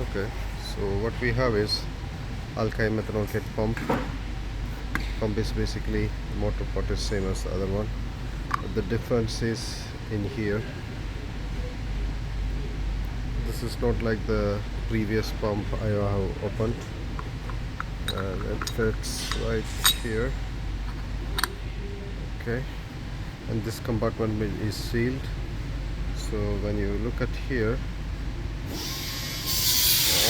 Okay, so what we have is Alky methanol kit pump. Pump is basically the motor part is same as the other one, but the difference is in here. This is not like the previous pump I have opened, and it fits right here. Okay, and this compartment is sealed, so when you look at here,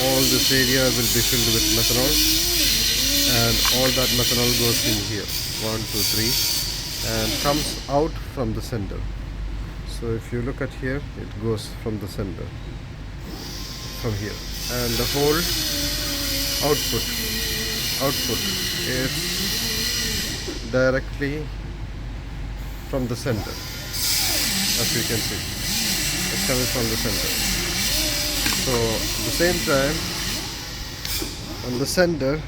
all this area will be filled with methanol, and all that methanol goes in here, 1 2 3, and comes out from the center. So if you look at here, it goes from the center, from here, and the whole output is directly from the center. As you can see, it's coming from the center. So at the same time, on the center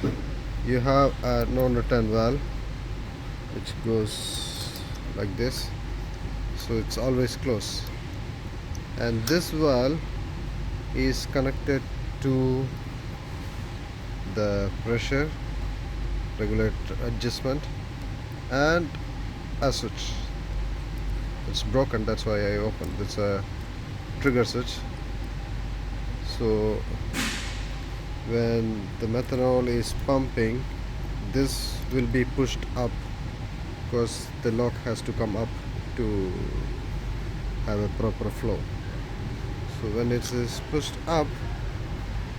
you have a non-return valve which goes like this, so it's always closed, and this valve is connected to the pressure regulator adjustment and a switch. It's broken, that's why I opened. It's a trigger switch. So when the methanol is pumping, this will be pushed up because the lock has to come up to have a proper flow. So when it is pushed up,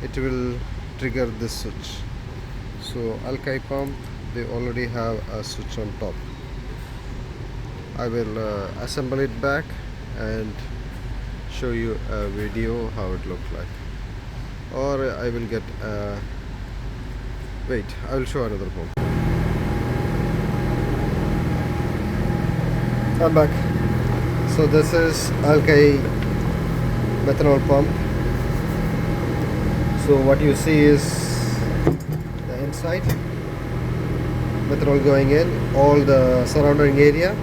it will trigger this switch. So Alky pump, they already have a switch on top. I will assemble it back and show you a video how it looks like, or I will get wait, I will show another pump. I'm back. So this is Alky methanol pump. So what you see is the inside, methanol going in, all the surrounding area,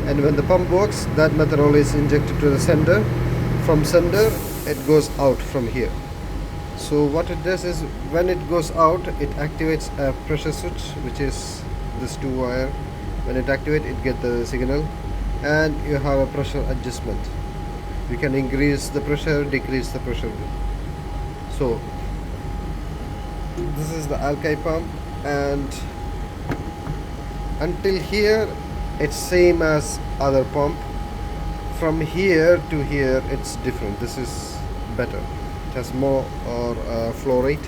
and when the pump works, that methanol is injected to the center. From center it goes out from here. So what it does is, when it goes out, it activates a pressure switch, which is this 2 wire. When it activates, it gets the signal, and you have a pressure adjustment. You can increase the pressure, decrease the pressure. So this is the Alky pump, and until here it's same as other pump. From here to here it's different. This is better. It has more flow rate,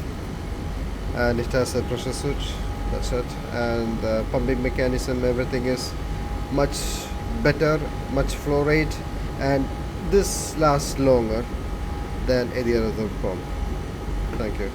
and it has a pressure switch. That's it. And the pumping mechanism, everything is much better, much flow rate, and this lasts longer than any other pump. Thank you.